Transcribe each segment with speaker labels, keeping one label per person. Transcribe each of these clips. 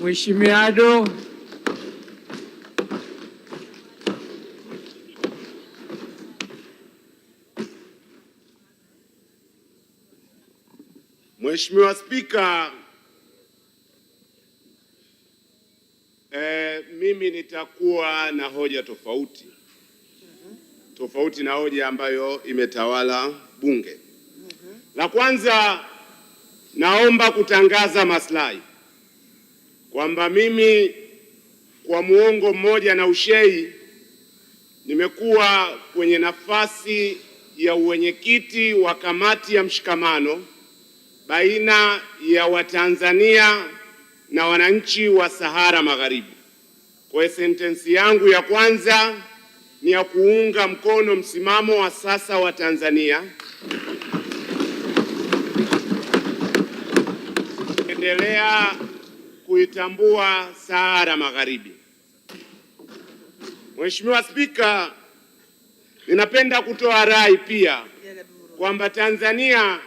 Speaker 1: Mheshimiwa Ado.
Speaker 2: Mheshimiwa Spika, mimi nitakuwa na hoja tofauti na hoja ambayo imetawala Bunge. La kwanza, naomba kutangaza maslahi kwamba mimi kwa muongo mmoja na ushei nimekuwa kwenye nafasi ya uwenyekiti wa kamati ya mshikamano baina ya Watanzania na wananchi wa Sahara Magharibi. Kwa sentensi yangu ya kwanza ni ya kuunga mkono msimamo wa sasa wa Tanzania endelea kuitambua Sahara Magharibi. Mheshimiwa Spika, ninapenda kutoa rai pia kwamba Tanzania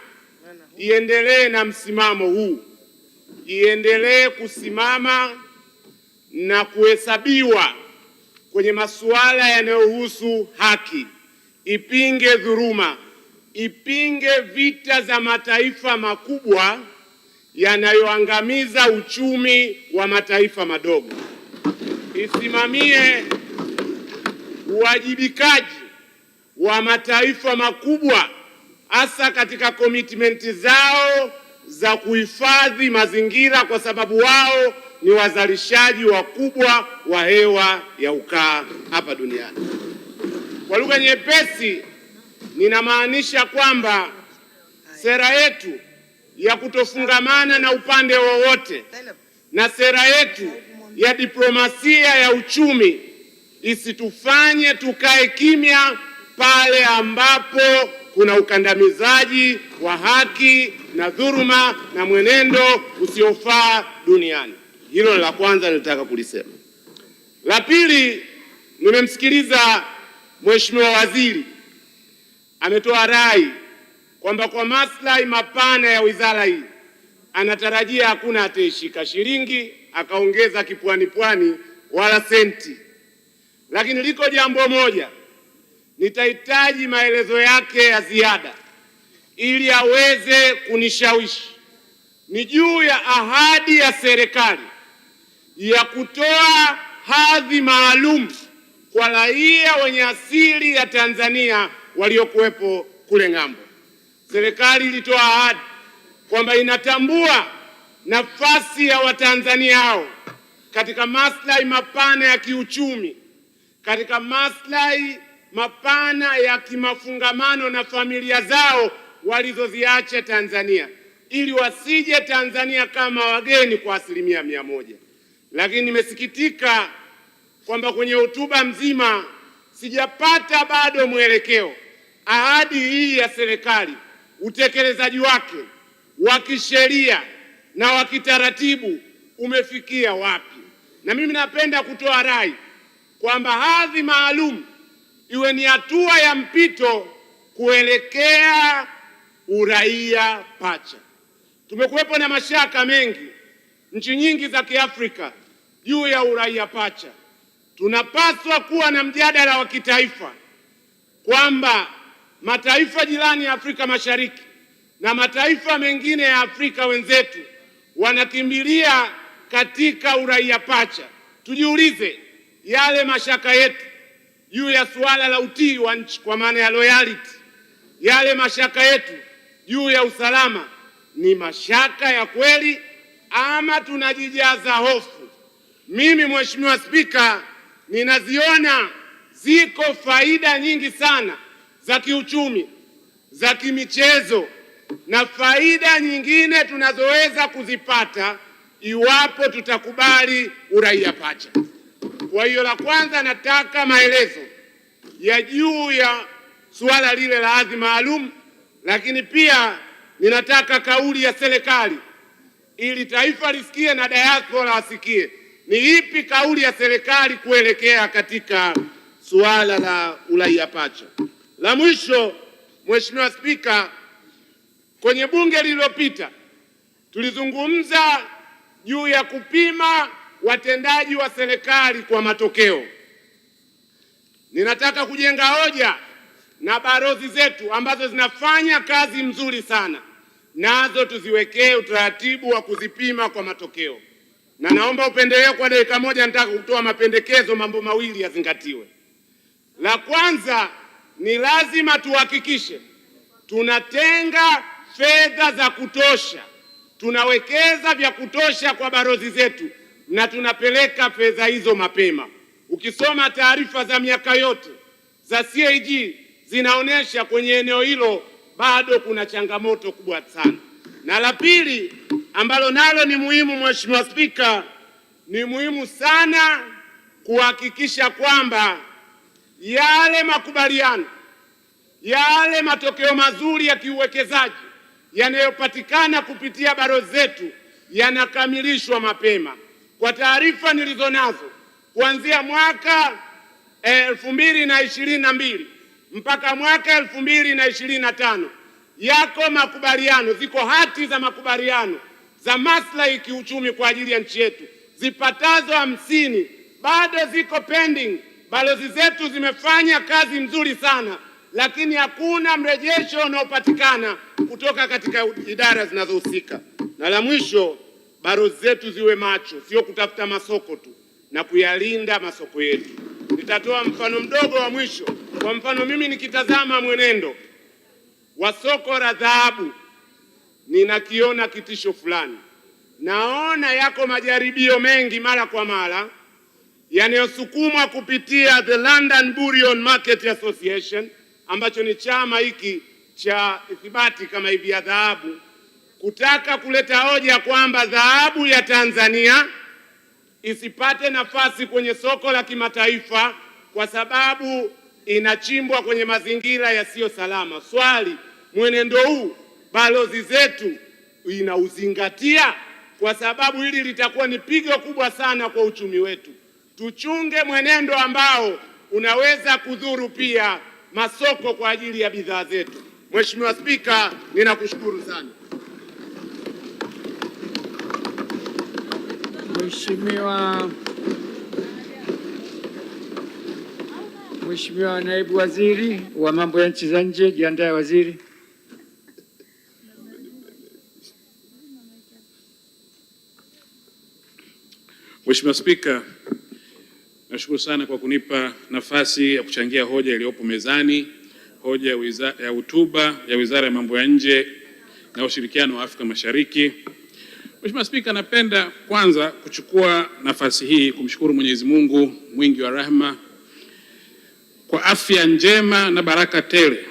Speaker 2: iendelee na msimamo huu, iendelee kusimama na kuhesabiwa kwenye masuala yanayohusu haki, ipinge dhuluma, ipinge vita za mataifa makubwa yanayoangamiza uchumi wa mataifa madogo, isimamie uwajibikaji wa mataifa makubwa hasa katika commitment zao za kuhifadhi mazingira, kwa sababu wao ni wazalishaji wakubwa wa hewa ya ukaa hapa duniani. Kwa lugha nyepesi, ninamaanisha kwamba sera yetu ya kutofungamana na upande wowote na sera yetu ya diplomasia ya uchumi isitufanye tukae kimya pale ambapo kuna ukandamizaji wa haki na dhuluma na mwenendo usiofaa duniani. Hilo la kwanza nilitaka kulisema. La pili, nimemsikiliza Mheshimiwa Waziri ametoa rai kwamba kwa maslahi mapana ya wizara hii anatarajia hakuna ataishika shilingi akaongeza kipwani wala senti. Lakini liko jambo moja nitahitaji maelezo yake ya ziada ili aweze kunishawishi, ni juu ya ahadi ya serikali ya kutoa hadhi maalum kwa raia wenye asili ya Tanzania waliokuwepo kule ng'ambo. Serikali ilitoa ahadi kwamba inatambua nafasi ya Watanzania hao katika maslahi mapana ya kiuchumi, katika maslahi mapana ya kimafungamano na familia zao walizoziacha Tanzania, ili wasije Tanzania kama wageni kwa 100%. Lakini nimesikitika kwamba kwenye hotuba mzima sijapata bado mwelekeo. Ahadi hii ya serikali, utekelezaji wake wa kisheria na wa kitaratibu umefikia wapi? Na mimi napenda kutoa rai kwamba hadhi maalum iwe ni hatua ya mpito kuelekea uraia pacha. Tumekuwepo na mashaka mengi nchi nyingi za Kiafrika juu ya uraia pacha. Tunapaswa kuwa na mjadala wa kitaifa kwamba mataifa jirani ya Afrika Mashariki na mataifa mengine ya Afrika wenzetu wanakimbilia katika uraia pacha. Tujiulize yale mashaka yetu juu ya suala la utii wa nchi kwa maana ya loyalty, yale mashaka yetu juu ya usalama ni mashaka ya kweli ama tunajijaza hofu? Mimi Mheshimiwa Spika, ninaziona ziko faida nyingi sana za kiuchumi, za kimichezo na faida nyingine tunazoweza kuzipata iwapo tutakubali uraia pacha. Kwa hiyo la kwanza, nataka maelezo ya juu ya suala lile la hadhi maalum, lakini pia ninataka kauli ya serikali ili taifa lisikie na diaspora wasikie. Ni ipi kauli ya serikali kuelekea katika suala la uraia pacha? La mwisho, Mheshimiwa Spika, kwenye bunge lililopita tulizungumza juu ya kupima watendaji wa serikali kwa matokeo. Ninataka kujenga hoja na balozi zetu ambazo zinafanya kazi mzuri sana, nazo tuziwekee utaratibu wa kuzipima kwa matokeo. Na naomba upendeleo kwa dakika moja, nataka kutoa mapendekezo, mambo mawili yazingatiwe. La kwanza ni lazima tuhakikishe tunatenga fedha za kutosha, tunawekeza vya kutosha kwa balozi zetu na tunapeleka fedha hizo mapema. Ukisoma taarifa za miaka yote za CAG zinaonyesha kwenye eneo hilo bado kuna changamoto kubwa sana. Na la pili ambalo nalo ni muhimu, Mheshimiwa Spika, ni muhimu sana kuhakikisha kwamba yale makubaliano, yale matokeo mazuri ya kiuwekezaji yanayopatikana kupitia balozi zetu yanakamilishwa mapema. Kwa taarifa nilizonazo, kuanzia mwaka 2022 mpaka mwaka 2025 yako makubaliano, ziko hati za makubaliano za maslahi kiuchumi kwa ajili ya nchi yetu zipatazo 50 bado ziko pending. Balozi zetu zimefanya kazi nzuri sana, lakini hakuna mrejesho unaopatikana kutoka katika idara zinazohusika. Na la mwisho, balozi zetu ziwe macho, sio kutafuta masoko tu, na kuyalinda masoko yetu. Nitatoa mfano mdogo wa mwisho. Kwa mfano, mimi nikitazama mwenendo wa soko la dhahabu ninakiona kitisho fulani. Naona yako majaribio mengi mara kwa mara yanayosukumwa kupitia the London Bullion Market Association, ambacho ni chama hiki cha ithibati kama hivi ya dhahabu, kutaka kuleta hoja kwamba dhahabu ya Tanzania isipate nafasi kwenye soko la kimataifa kwa sababu inachimbwa kwenye mazingira yasiyo salama. Swali, mwenendo huu balozi zetu inauzingatia? Kwa sababu hili litakuwa ni pigo kubwa sana kwa uchumi wetu. Tuchunge mwenendo ambao unaweza kudhuru pia masoko kwa ajili ya bidhaa zetu. Mheshimiwa Spika, ninakushukuru sana.
Speaker 1: Mheshimiwa Naibu Waziri wa Mambo ya Nchi za Nje, jiandae waziri.
Speaker 3: Mheshimiwa Spika, nashukuru sana kwa kunipa nafasi ya kuchangia hoja iliyopo mezani, hoja ya hotuba ya Wizara ya Mambo ya Nje na Ushirikiano wa Afrika Mashariki. Mheshimiwa Spika, napenda kwanza kuchukua nafasi hii kumshukuru Mwenyezi Mungu mwingi wa rehema kwa afya njema na baraka tele